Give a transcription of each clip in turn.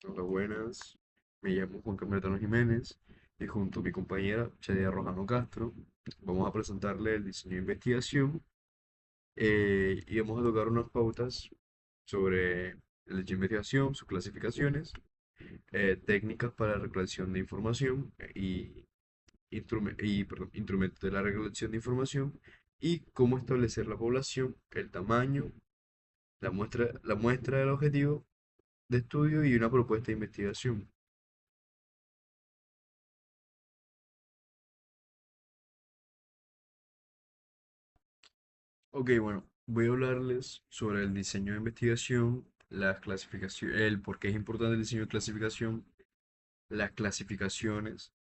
Hola, buenas. Me llamo Juan Camertano Jiménez y junto a mi compañera Chadia Rojano Castro vamos a presentarle el diseño de investigación y vamos a tocar unas pautas sobre el diseño de investigación, sus clasificaciones, técnicas para la recolección de información y instrumentos de la recolección de información y cómo establecer la población, el tamaño, la muestra del objetivo de estudio y una propuesta de investigación. Ok, bueno, voy a hablarles sobre el diseño de investigación, las clasificaciones, el por qué es importante el diseño de clasificación, las clasificaciones,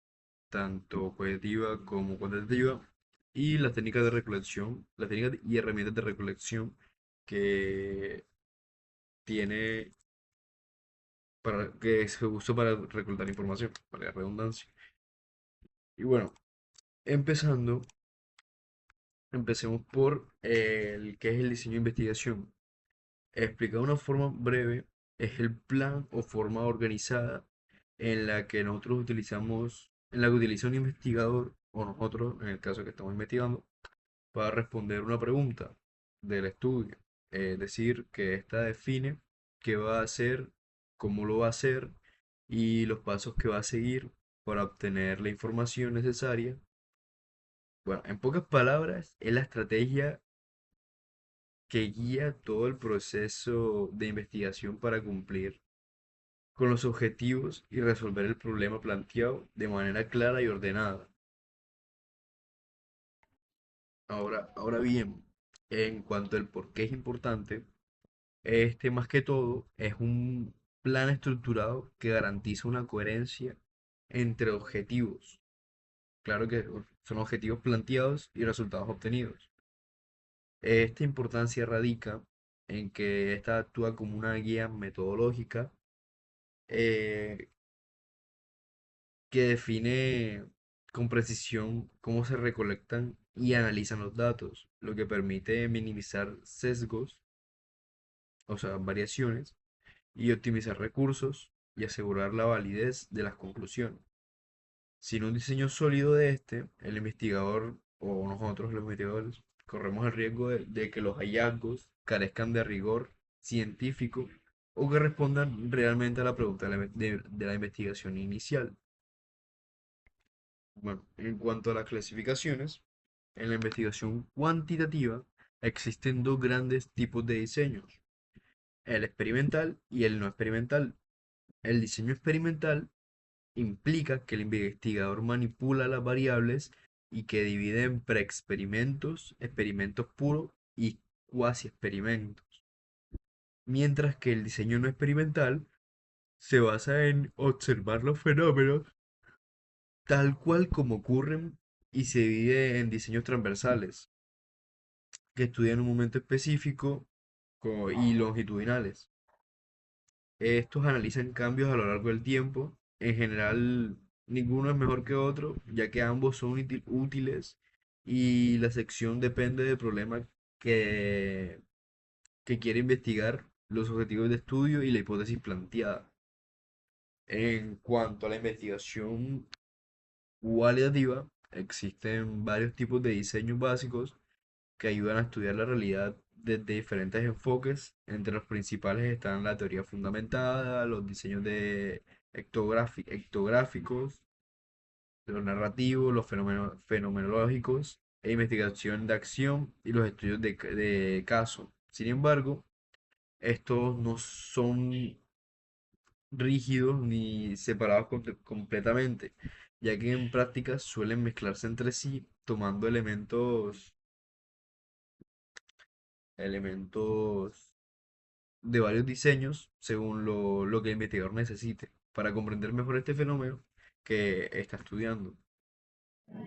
tanto cualitativa como cuantitativa, y las técnicas de recolección, las técnicas y herramientas de recolección que tiene que se usa para recolectar información, para la redundancia. Y bueno, empezando, empecemos por el que es el diseño de investigación. Explicado de una forma breve, es el plan o forma organizada en la que nosotros utilizamos, en la que utiliza un investigador o nosotros, en el caso que estamos investigando, para responder una pregunta del estudio. Es decir, que ésta define qué va a hacer, cómo lo va a hacer y los pasos que va a seguir para obtener la información necesaria. Bueno, en pocas palabras, es la estrategia que guía todo el proceso de investigación para cumplir con los objetivos y resolver el problema planteado de manera clara y ordenada. Ahora bien, en cuanto al por qué es importante, este más que todo es un plan estructurado que garantiza una coherencia entre objetivos. Claro que son objetivos planteados y resultados obtenidos. Esta importancia radica en que esta actúa como una guía metodológica eh, que define con precisión cómo se recolectan y analizan los datos, lo que permite minimizar sesgos, o sea, variaciones, y optimizar recursos y asegurar la validez de las conclusiones. Sin un diseño sólido de este, el investigador o nosotros los investigadores corremos el riesgo de que los hallazgos carezcan de rigor científico o que respondan realmente a la pregunta de la investigación inicial. Bueno, en cuanto a las clasificaciones, en la investigación cuantitativa existen dos grandes tipos de diseños, el experimental y el no experimental. El diseño experimental implica que el investigador manipula las variables y que divide en preexperimentos, experimentos puros y cuasi experimentos. Mientras que el diseño no experimental se basa en observar los fenómenos tal cual como ocurren y se divide en diseños transversales que estudian un momento específico y longitudinales. Estos analizan cambios a lo largo del tiempo. En general, ninguno es mejor que otro, ya que ambos son útiles y la sección depende del problema que, que quiere investigar, los objetivos de estudio y la hipótesis planteada. En cuanto a la investigación cualitativa, existen varios tipos de diseños básicos que ayudan a estudiar la realidad desde diferentes enfoques. Entre los principales están la teoría fundamentada, los diseños de ectográficos, los narrativos, los fenomenológicos, e investigación de acción y los estudios de caso. Sin embargo, estos no son rígidos ni separados completamente, ya que en práctica suelen mezclarse entre sí, tomando elementos de varios diseños según lo que el investigador necesite para comprender mejor este fenómeno que está estudiando.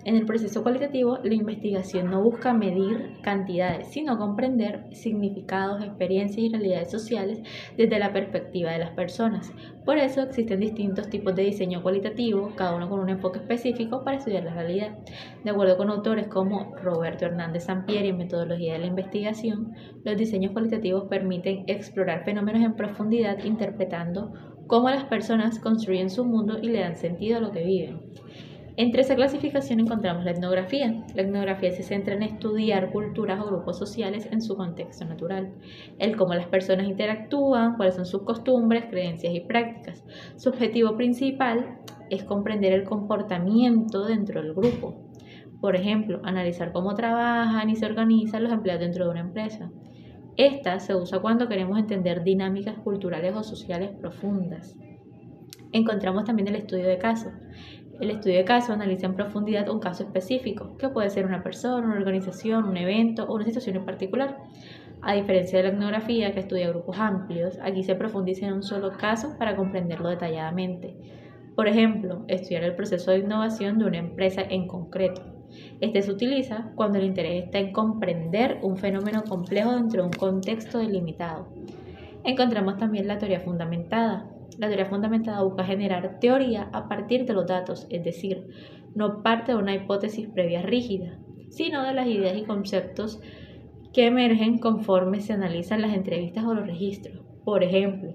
En el proceso cualitativo, la investigación no busca medir cantidades, sino comprender significados, experiencias y realidades sociales desde la perspectiva de las personas. Por eso existen distintos tipos de diseño cualitativo, cada uno con un enfoque específico para estudiar la realidad. De acuerdo con autores como Roberto Hernández Sampieri en Metodología de la Investigación, los diseños cualitativos permiten explorar fenómenos en profundidad interpretando cómo las personas construyen su mundo y le dan sentido a lo que viven. Entre esa clasificación encontramos la etnografía. La etnografía se centra en estudiar culturas o grupos sociales en su contexto natural, el cómo las personas interactúan, cuáles son sus costumbres, creencias y prácticas. Su objetivo principal es comprender el comportamiento dentro del grupo. Por ejemplo, analizar cómo trabajan y se organizan los empleados dentro de una empresa. Esta se usa cuando queremos entender dinámicas culturales o sociales profundas. Encontramos también el estudio de caso. El estudio de caso analiza en profundidad un caso específico, que puede ser una persona, una organización, un evento o una situación en particular. A diferencia de la etnografía, que estudia grupos amplios, aquí se profundiza en un solo caso para comprenderlo detalladamente. Por ejemplo, estudiar el proceso de innovación de una empresa en concreto. Este se utiliza cuando el interés está en comprender un fenómeno complejo dentro de un contexto delimitado. Encontramos también la teoría fundamentada. La teoría fundamentada busca generar teoría a partir de los datos, es decir, no parte de una hipótesis previa rígida, sino de las ideas y conceptos que emergen conforme se analizan las entrevistas o los registros. Por ejemplo,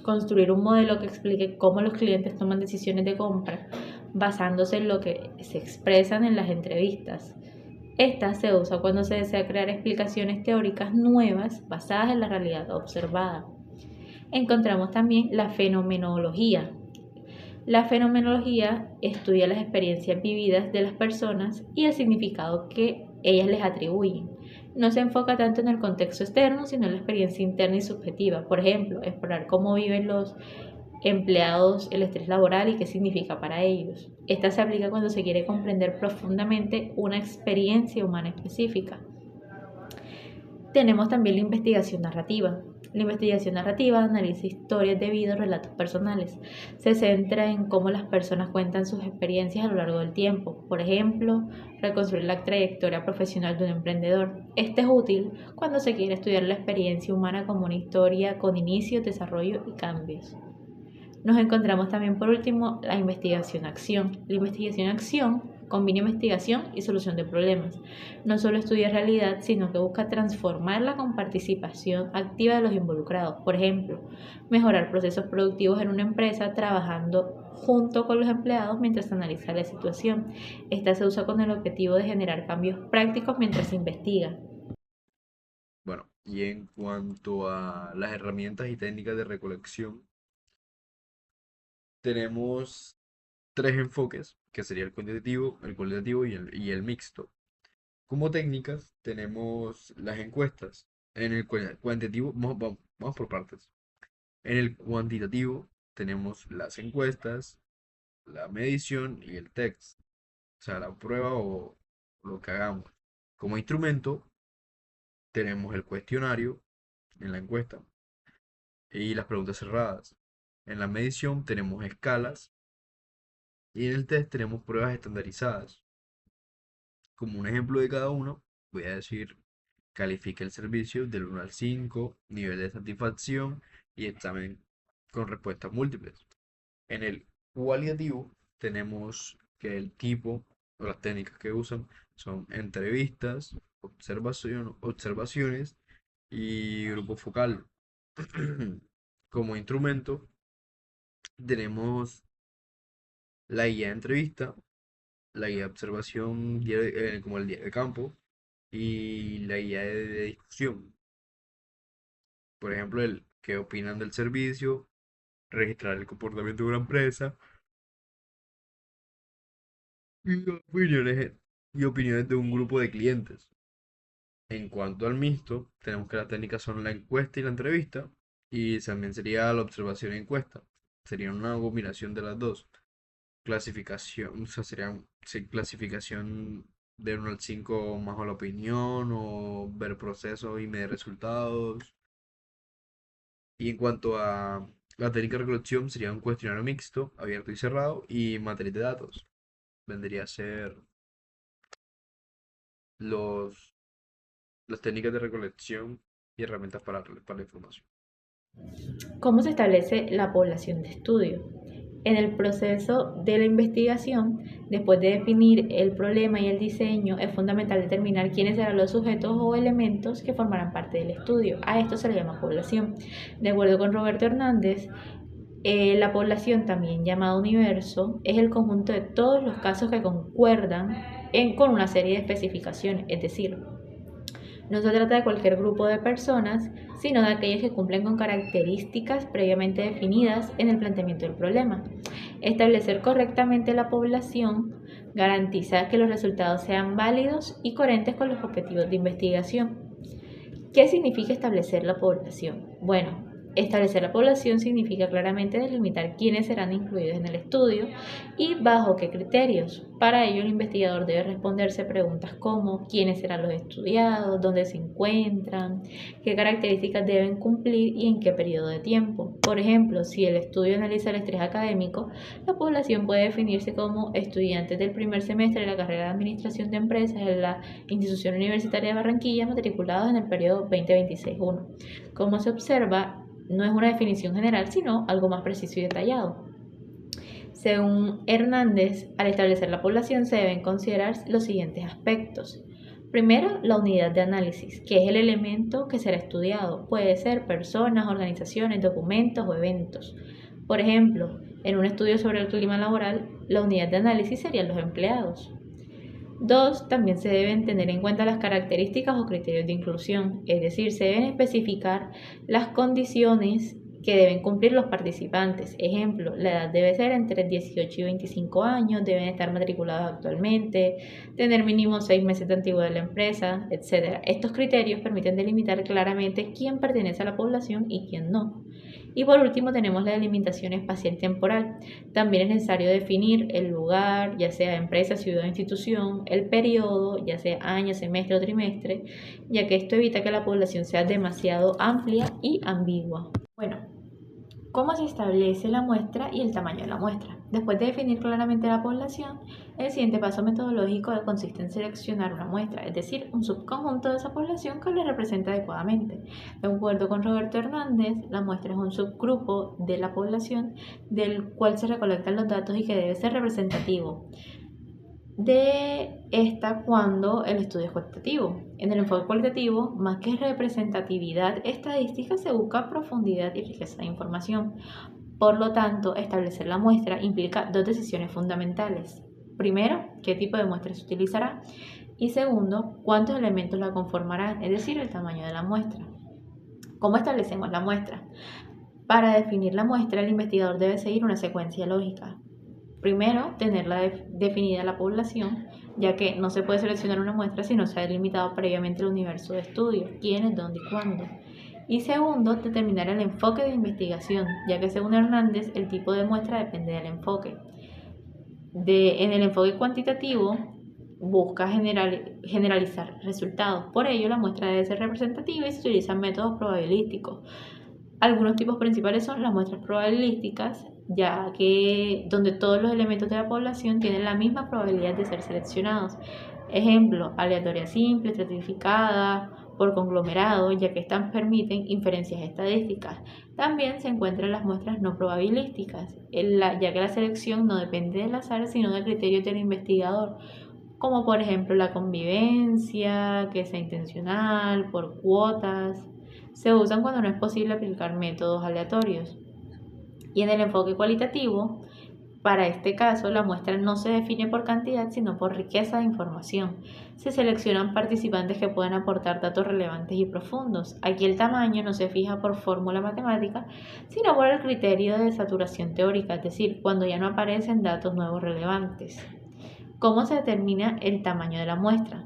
construir un modelo que explique cómo los clientes toman decisiones de compra basándose en lo que se expresan en las entrevistas. Esta se usa cuando se desea crear explicaciones teóricas nuevas basadas en la realidad observada. Encontramos también la fenomenología. La fenomenología estudia las experiencias vividas de las personas y el significado que ellas les atribuyen. No se enfoca tanto en el contexto externo, sino en la experiencia interna y subjetiva. Por ejemplo, explorar cómo viven los empleados el estrés laboral y qué significa para ellos. Esta se aplica cuando se quiere comprender profundamente una experiencia humana específica. Tenemos también la investigación narrativa. La investigación narrativa analiza historias de vida o relatos personales. Se centra en cómo las personas cuentan sus experiencias a lo largo del tiempo. Por ejemplo, reconstruir la trayectoria profesional de un emprendedor. Este es útil cuando se quiere estudiar la experiencia humana como una historia con inicios, desarrollo y cambios. Nos encontramos también, por último, la investigación-acción. La investigación-acción combina investigación y solución de problemas. No solo estudia realidad, sino que busca transformarla con participación activa de los involucrados. Por ejemplo, mejorar procesos productivos en una empresa trabajando junto con los empleados mientras se analiza la situación. Esta se usa con el objetivo de generar cambios prácticos mientras se investiga. Bueno, y en cuanto a las herramientas y técnicas de recolección, tenemos tres enfoques, que sería el cualitativo y el mixto. Como técnicas, tenemos las encuestas. En el cuantitativo, vamos por partes. En el cuantitativo, tenemos las encuestas, la medición y el test, o sea, la prueba o lo que hagamos. Como instrumento, tenemos el cuestionario en la encuesta y las preguntas cerradas. En la medición tenemos escalas y en el test tenemos pruebas estandarizadas. Como un ejemplo de cada uno, voy a decir, califica el servicio del 1 al 5, nivel de satisfacción y examen con respuestas múltiples. En el cualitativo tenemos que el tipo o las técnicas que usan son entrevistas, observaciones y grupo focal. Como instrumento tenemos la guía de entrevista, la guía de observación como el día de campo y la guía de discusión. Por ejemplo, el qué opinan del servicio, registrar el comportamiento de una empresa y opiniones de un grupo de clientes. En cuanto al mixto, tenemos que las técnicas son la encuesta y la entrevista, y también sería la observación y encuesta. Sería una combinación de las dos. Clasificación, o sea, serían sí, clasificación de 1 al 5 más o la opinión, o ver procesos y medir resultados. Y en cuanto a la técnica de recolección, sería un cuestionario mixto, abierto y cerrado, y matriz de datos. Vendría a ser los, las técnicas de recolección y herramientas para la información. ¿Cómo se establece la población de estudio? En el proceso de la investigación, después de definir el problema y el diseño, es fundamental determinar quiénes serán los sujetos o elementos que formarán parte del estudio. A esto se le llama población. De acuerdo con Roberto Hernández, La población, también llamada universo, es el conjunto de todos los casos que concuerdan con una serie de especificaciones, es decir, no se trata de cualquier grupo de personas, sino de aquellas que cumplen con características previamente definidas en el planteamiento del problema. Establecer correctamente la población garantiza que los resultados sean válidos y coherentes con los objetivos de investigación. ¿Qué significa establecer la población? Bueno, establecer la población significa claramente delimitar quiénes serán incluidos en el estudio y bajo qué criterios. Para ello, el investigador debe responderse preguntas como quiénes serán los estudiados, dónde se encuentran, qué características deben cumplir y en qué periodo de tiempo. Por ejemplo, si el estudio analiza el estrés académico, la población puede definirse como estudiantes del primer semestre de la carrera de Administración de Empresas en la Institución Universitaria de Barranquilla, matriculados en el periodo 2026-1. Como se observa, no es una definición general, sino algo más preciso y detallado. Según Hernández, al establecer la población se deben considerar los siguientes aspectos. Primero, la unidad de análisis, que es el elemento que será estudiado. Puede ser personas, organizaciones, documentos o eventos. Por ejemplo, en un estudio sobre el clima laboral, la unidad de análisis serían los empleados. 2. También se deben tener en cuenta las características o criterios de inclusión, es decir, se deben especificar las condiciones que deben cumplir los participantes. Ejemplo, la edad debe ser entre 18 y 25 años, deben estar matriculados actualmente, tener mínimo 6 meses de antigüedad de la empresa, etc. Estos criterios permiten delimitar claramente quién pertenece a la población y quién no. Y por último tenemos la delimitación espacial y temporal. También es necesario definir el lugar, ya sea empresa, ciudad o institución, el periodo, ya sea año, semestre o trimestre, ya que esto evita que la población sea demasiado amplia y ambigua. Bueno, ¿cómo se establece la muestra y el tamaño de la muestra? Después de definir claramente la población, el siguiente paso metodológico consiste en seleccionar una muestra, es decir, un subconjunto de esa población que le representa adecuadamente. De acuerdo con Roberto Hernández, la muestra es un subgrupo de la población del cual se recolectan los datos y que debe ser representativo de esta cuando el estudio es cuantitativo. En el enfoque cualitativo, más que representatividad estadística, se busca profundidad y riqueza de información. Por lo tanto, establecer la muestra implica dos decisiones fundamentales. Primero, qué tipo de muestra se utilizará y segundo, cuántos elementos la conformarán, es decir, el tamaño de la muestra. ¿Cómo establecemos la muestra? Para definir la muestra, el investigador debe seguir una secuencia lógica. Primero, tenerla definida la población, ya que no se puede seleccionar una muestra si no se ha delimitado previamente el universo de estudio, quiénes, dónde y cuándo. Y segundo, determinar el enfoque de investigación, ya que según Hernández, el tipo de muestra depende del enfoque. En el enfoque cuantitativo, busca generalizar resultados. Por ello, la muestra debe ser representativa y se utilizan métodos probabilísticos. Algunos tipos principales son las muestras probabilísticas, ya que donde todos los elementos de la población tienen la misma probabilidad de ser seleccionados. Ejemplo, aleatoria simple, estratificada, por conglomerado, ya que estas permiten inferencias estadísticas. También se encuentran las muestras no probabilísticas, ya que la selección no depende del azar, sino del criterio del investigador, como por ejemplo la convivencia, que sea intencional, por cuotas. Se usan cuando no es posible aplicar métodos aleatorios. Y en el enfoque cualitativo, para este caso, la muestra no se define por cantidad, sino por riqueza de información. Se seleccionan participantes que pueden aportar datos relevantes y profundos. Aquí el tamaño no se fija por fórmula matemática, sino por el criterio de saturación teórica, es decir, cuando ya no aparecen datos nuevos relevantes. ¿Cómo se determina el tamaño de la muestra?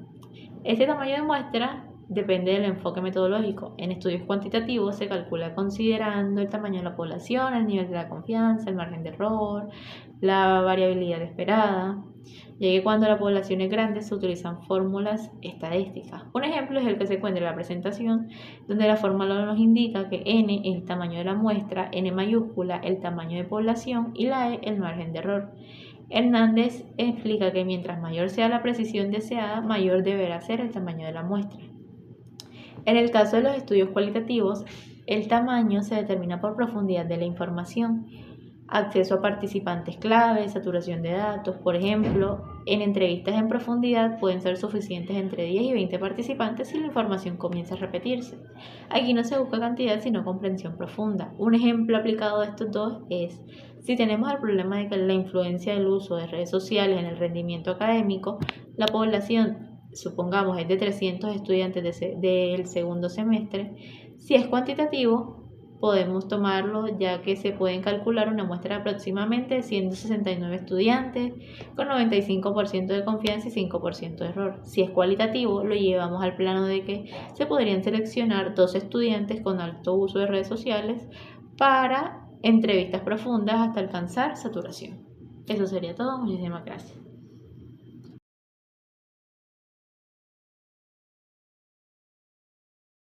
Este tamaño de muestra depende del enfoque metodológico. En estudios cuantitativos se calcula considerando el tamaño de la población, el nivel de la confianza, el margen de error, la variabilidad esperada, ya que cuando la población es grande se utilizan fórmulas estadísticas. Un ejemplo es el que se encuentra en la presentación, donde la fórmula nos indica que n es el tamaño de la muestra, n mayúscula el tamaño de población y la e el margen de error. Hernández explica que mientras mayor sea la precisión deseada, mayor deberá ser el tamaño de la muestra. En el caso de los estudios cualitativos, el tamaño se determina por profundidad de la información. acceso a participantes clave, saturación de datos. Por ejemplo, en entrevistas en profundidad pueden ser suficientes entre 10 y 20 participantes si la información comienza a repetirse. Aquí no se busca cantidad, sino comprensión profunda. Un ejemplo aplicado de estos dos es, si tenemos el problema de que la influencia del uso de redes sociales en el rendimiento académico, la población, supongamos, es de 300 estudiantes del segundo semestre, si es cuantitativo, podemos tomarlo ya que se pueden calcular una muestra de aproximadamente 169 estudiantes con 95% de confianza y 5% de error. Si es cualitativo, lo llevamos al plano de que se podrían seleccionar 2 estudiantes con alto uso de redes sociales para entrevistas profundas hasta alcanzar saturación. Eso sería todo. Muchísimas gracias.